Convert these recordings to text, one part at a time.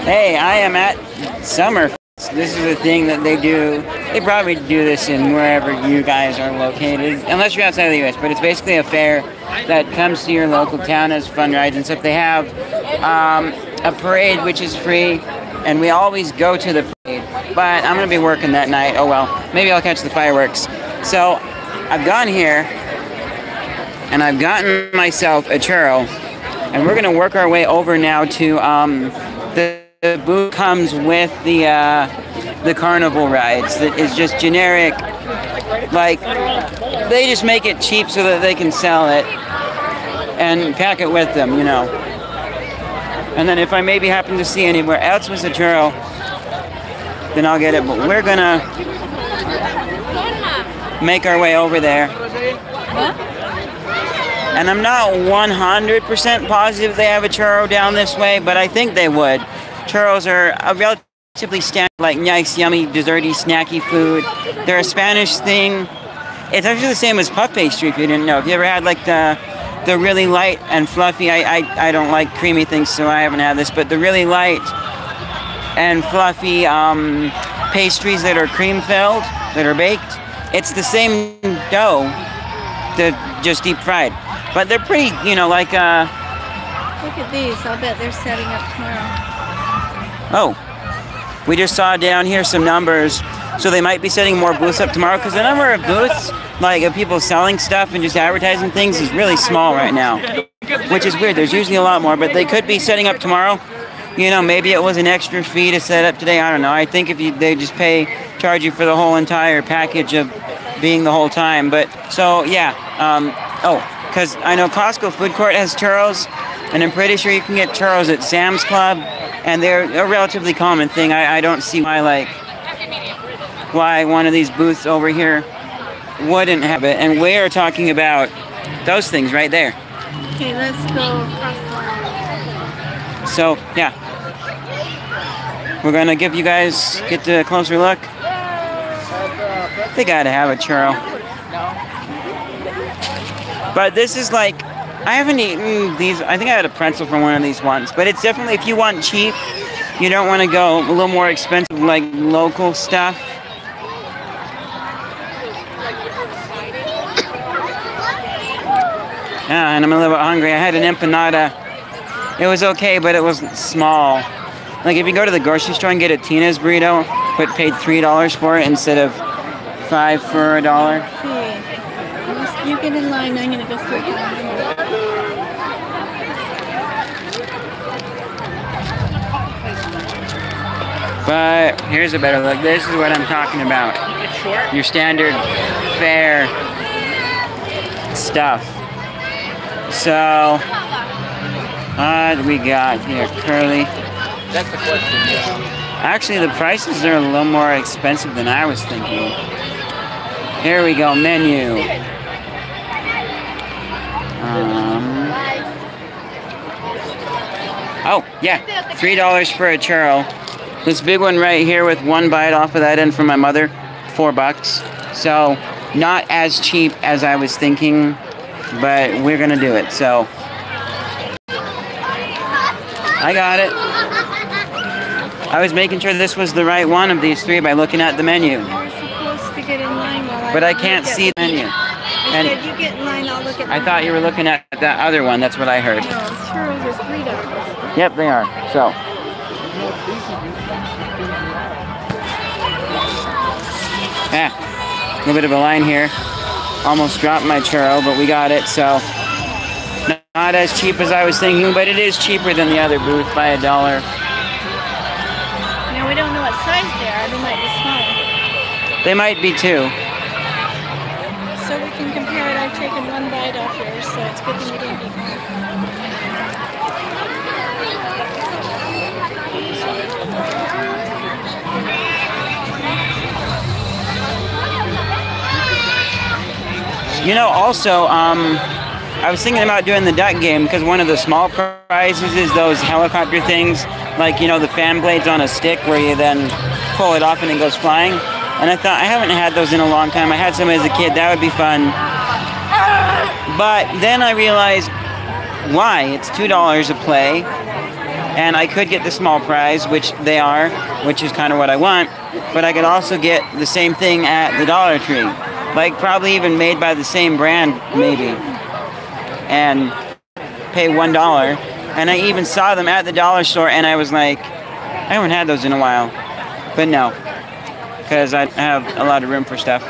Hey, I am at Summer. This is a thing that they do. They probably do this in wherever you guys are located, unless you're outside of the U.S., but it's basically a fair that comes to your local town as fun rides and stuff. They have a parade, which is free, and we always go to the parade, but I'm going to be working that night. Oh well, maybe I'll catch the fireworks. So I've gone here, and I've gotten myself a churro, and we're going to work our way over now to the booth comes with the carnival rides. That is just generic, like they just make it cheap so that they can sell it and pack it with them, you know. And then if I maybe happen to see anywhere else with a churro, then I'll get it. But we're gonna make our way over there. And I'm not 100% positive they have a churro down this way, but I think they would. Churros are a relatively standard, like nice, yummy, desserty, snacky food. They're a Spanish thing. It's actually the same as puff pastry, if you didn't know. If you ever had like the really light and fluffy, I don't like creamy things, so I haven't had this, but the really light and fluffy pastries that are cream filled, that are baked, it's the same dough, just deep fried. But they're pretty, you know, like Look at these. I'll bet they're setting up tomorrow. Oh, we just saw down here some numbers, so they might be setting more booths up tomorrow, because the number of booths, like of people selling stuff and just advertising things, is really small right now, which is weird. There's usually a lot more, but they could be setting up tomorrow. You know, maybe it was an extra fee to set up today. I don't know. I think if they just charge you for the whole entire package of being the whole time. But so yeah. Because I know Costco Food Court has churros, and I'm pretty sure you can get churros at Sam's Club, and they're a relatively common thing. I don't see why one of these booths over here wouldn't have it. And we are talking about those things right there. Okay, let's go across the line. So yeah, we're gonna get a closer look. They gotta have a churro. But this is like, I haven't eaten these. I think I had a pretzel from one of these once. But it's definitely, if you want cheap, you don't want to go a little more expensive, like local stuff. Yeah, and I'm a little bit hungry. I had an empanada. It was okay, but it was small. Like if you go to the grocery store and get a Tina's burrito, but paid $3 for it instead of $5 for $1. You get in line, I'm going to go through. But here's a better look. This is what I'm talking about. Your standard fare stuff. So, what do we got here? Curly. That's the question. Actually, the prices are a little more expensive than I was thinking. Here we go, menu. Oh, yeah, $3 for a churro. This big one right here with one bite off of that end for my mother, $4. So, not as cheap as I was thinking, but we're gonna do it, so. I got it. I was making sure this was the right one of these three by looking at the menu. You're supposed to get in line while But I can't see the menu. I said you get in line, I'll look at I thought you were looking at that other one. That's what I heard. No, churros are $3. Yep, they are. So. A little bit of a line here. Almost dropped my churro, but we got it. So, not as cheap as I was thinking, but it is cheaper than the other booth by $1. Now we don't know what size they are. They might be small. They might be too. So we can compare it. I've taken one bite off yours, so it's good that you didn't eat more. You know, also, I was thinking about doing the duck game because one of the small prizes is those helicopter things, like, you know, the fan blades on a stick where you then pull it off and it goes flying. And I thought, I haven't had those in a long time. I had some as a kid. That would be fun. But then I realized, why? It's $2 a play. And I could get the small prize, which they are, which is kind of what I want. But I could also get the same thing at the Dollar Tree. Like, probably even made by the same brand, maybe. And pay $1. And I even saw them at the dollar store, and I was like, I haven't had those in a while. But no, because I have a lot of room for stuff.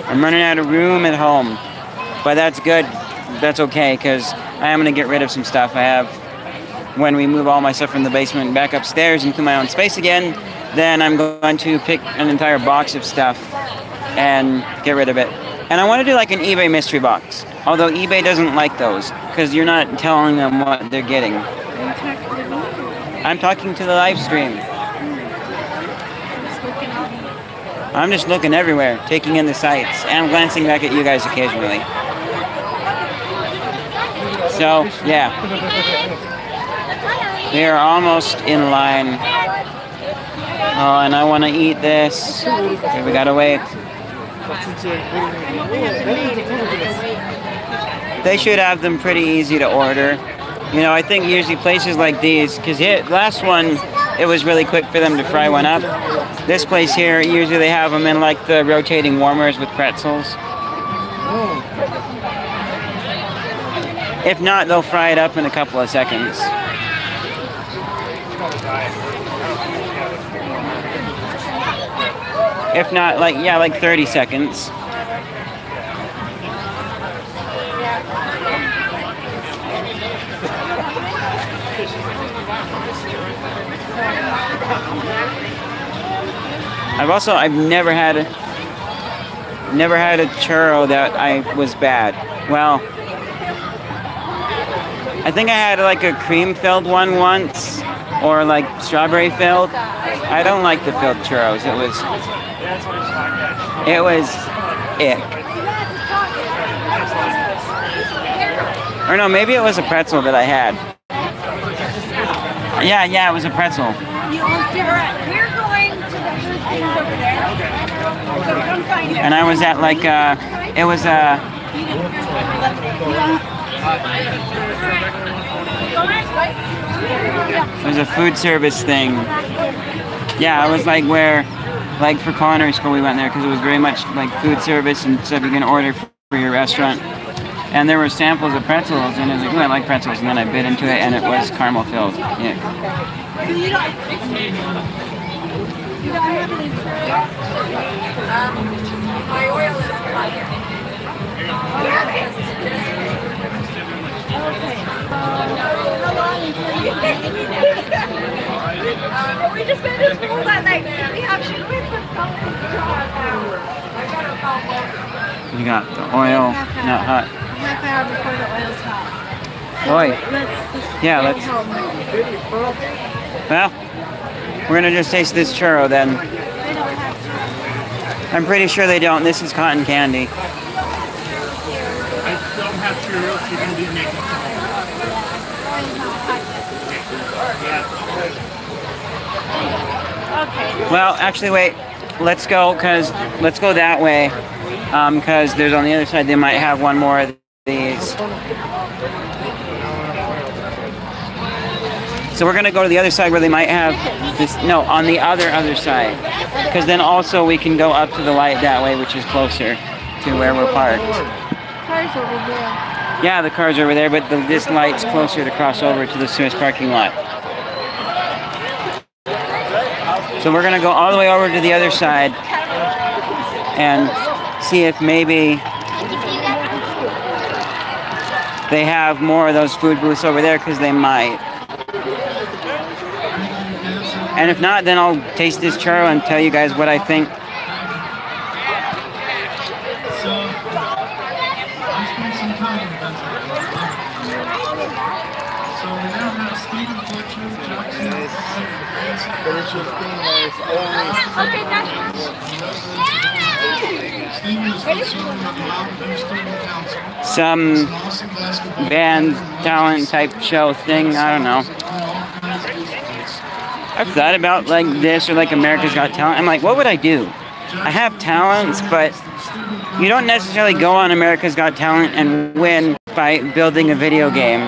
I'm running out of room at home. But that's good. That's okay, because I am going to get rid of some stuff I have. When we move all my stuff from the basement back upstairs into my own space again, then I'm going to pick an entire box of stuff and get rid of it. And I want to do like an eBay mystery box. Although eBay doesn't like those, because you're not telling them what they're getting. I'm talking to the live stream. I'm just looking everywhere, taking in the sights, and I'm glancing back at you guys occasionally. So, yeah. We are almost in line. Oh, and I want to eat this. Okay, we gotta wait. They should have them pretty easy to order. You know, I think usually places like these, because last one, it was really quick for them to fry one up. This place here, usually they have them in like the rotating warmers with pretzels. If not, they'll fry it up in a couple of seconds. If not, like 30 seconds. I've never had a churro that was bad. Well, I think I had like a cream-filled one once, or like strawberry-filled. I don't like the filled churros. It was ick. Or no, maybe it was a pretzel that I had. Yeah, it was a pretzel. We're going to the food things over there. So come find it. And I was at like it was a. It was a food service thing. Yeah, it was like for culinary school we went there because it was very much like food service and stuff you can order for your restaurant. And there were samples of pretzels, and I was like, ooh, I like pretzels. And then I bit into it, and it was caramel filled. Yeah. You don't have any my oil is hot. Okay. How long until you we just finished school that night. We have to wait for You got the oil, not hot. Half hour before the oil's hot. So let's Well, we're gonna just taste this churro then. They don't have to. I'm pretty sure they don't. This is cotton candy. I don't have churros, you're going to be making Okay. Well, actually, wait. Let's go that way. Because there's on the other side, they might have one more of these. So we're gonna go to the other side where they might have this. No, on the other side. Because then also we can go up to the light that way, which is closer to where we're parked. Cars over there. Yeah, the cars are over there, but this light's closer to cross over to the Swiss parking lot. So we're gonna go all the way over to the other side and see if maybe they have more of those food booths over there, because they might. And if not, then I'll taste this churro and tell you guys what I think. Some band talent type show thing, I don't know. I've thought about like this or like America's Got Talent. I'm like, what would I do? I have talents, but you don't necessarily go on America's Got Talent and win by building a video game.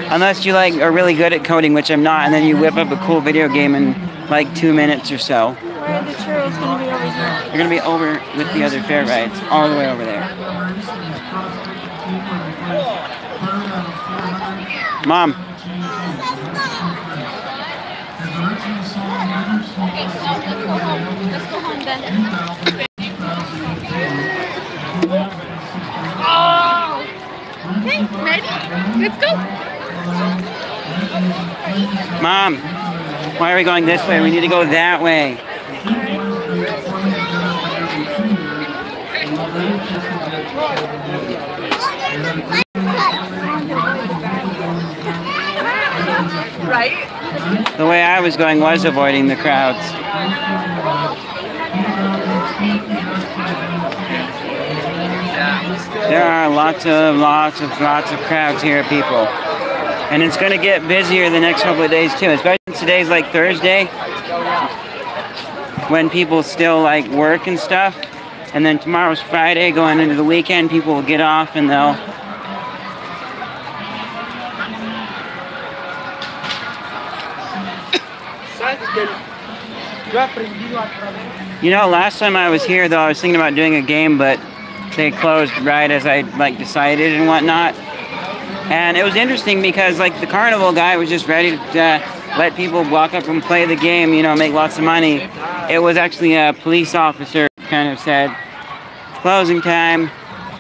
Unless you like are really good at coding, which I'm not, and then you whip up a cool video game in like 2 minutes or so. Where are the churros going to be over here? They're gonna be over with the other fair rides, all the way over there. Mom. Okay, so let's go home. Let's go home then. Oh! Okay, ready? Let's go. Mom, why are we going this way? We need to go that way. Right? The way I was going was avoiding the crowds. There are lots of crowds here, people. And it's going to get busier the next couple of days too, especially since today's like Thursday, when people still like work and stuff. And then tomorrow's Friday, going into the weekend, people will get off and they'll... You know, last time I was here though, I was thinking about doing a game, but they closed right as I like decided and whatnot. And it was interesting because like the carnival guy was just ready to let people walk up and play the game, you know, make lots of money. It was actually a police officer kind of said, closing time,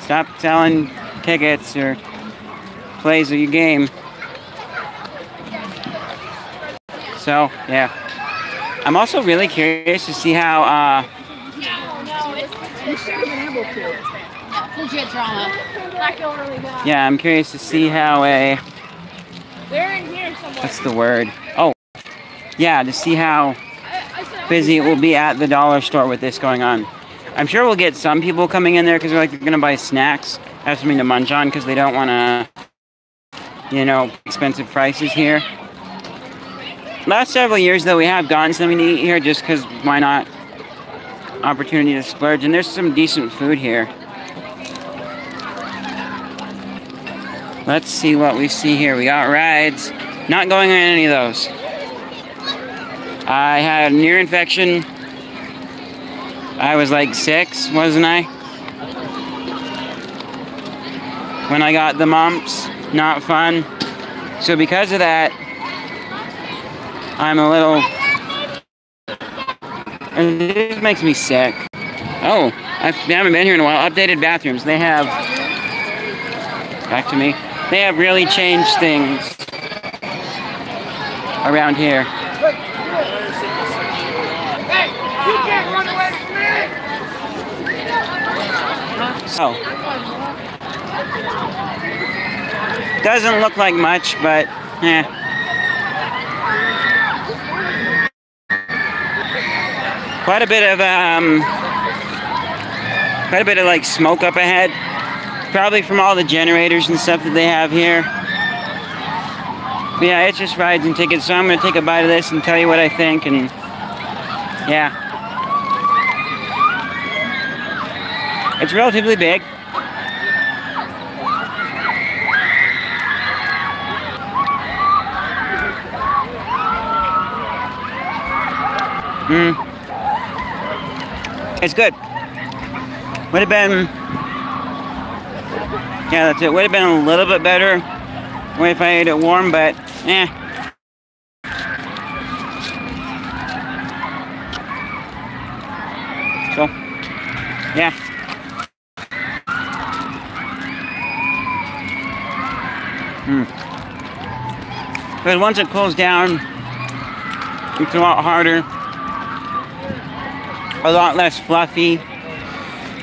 stop selling tickets or plays of your game. So, yeah. I'm also really curious to see how, Legit drama. Not going really bad. yeah, I'm curious to see how They're in here somewhere. what's the word? Oh, yeah, to see how busy it will be at the dollar store with this going on. I'm sure we'll get some people coming in there because they're going to buy snacks, have something to munch on because they don't want to, you know, expensive prices here. Last several years, though, we have gotten something to eat here just because why not? Opportunity to splurge, and there's some decent food here. Let's see what we see here. We got rides. Not going on any of those. I had an ear infection. I was like 6, wasn't I? When I got the mumps. Not fun. So because of that, I'm a little... And this makes me sick. Oh, I haven't been here in a while. Updated bathrooms. They have... Back to me. They have really changed things around here. So, doesn't look like much, but quite a bit of like smoke up ahead. Probably from all the generators and stuff that they have here. But yeah, it's just rides and tickets, so I'm going to take a bite of this and tell you what I think, and yeah. It's relatively big. It's good. Would have been... Yeah, that's it. Would have been a little bit better if I ate it warm, but So, yeah. But once it cools down, it's a lot harder, a lot less fluffy,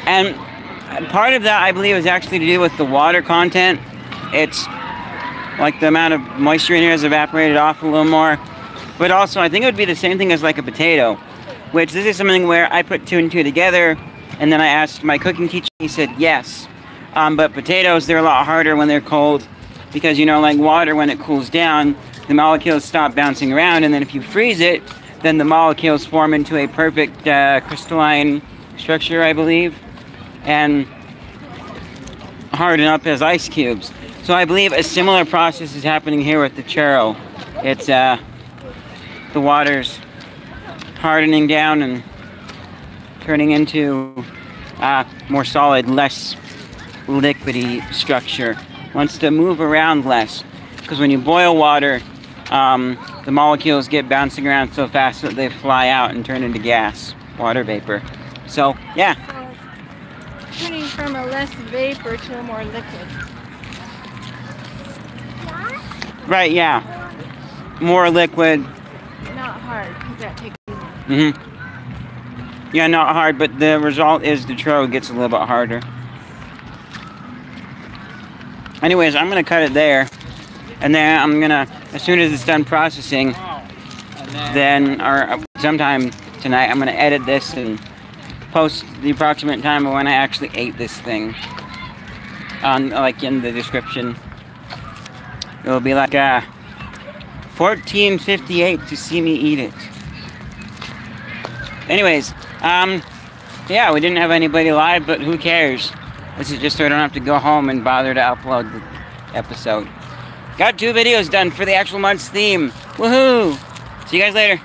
and part of that, I believe, is actually to do with the water content. It's like the amount of moisture in here has evaporated off a little more. But also, I think it would be the same thing as like a potato, which this is something where I put 2 and 2 together, and then I asked my cooking teacher, he said yes. But potatoes, they're a lot harder when they're cold, because, you know, like water, when it cools down, the molecules stop bouncing around, and then if you freeze it, then the molecules form into a perfect crystalline structure, I believe, and harden up as ice cubes. So I believe a similar process is happening here with the churro. It's the water's hardening down and turning into more solid, less liquidy structure. Wants to move around less, because when you boil water, the molecules get bouncing around so fast that they fly out and turn into gas, water vapor. So yeah. So it's turning from a less vapor to a more liquid. Right, yeah. More liquid. Not hard, because that takes Yeah, not hard, but the result is the churro gets a little bit harder. Anyways, I'm gonna cut it there, and then I'm gonna, as soon as it's done processing, then, or sometime tonight, I'm gonna edit this and post the approximate time of when I actually ate this thing on, like, in the description. It'll be like 14:58 to see me eat it. Anyways, yeah, we didn't have anybody live, but who cares? This is just so I don't have to go home and bother to upload the episode. Got 2 videos done for the actual month's theme. Woohoo! See you guys later.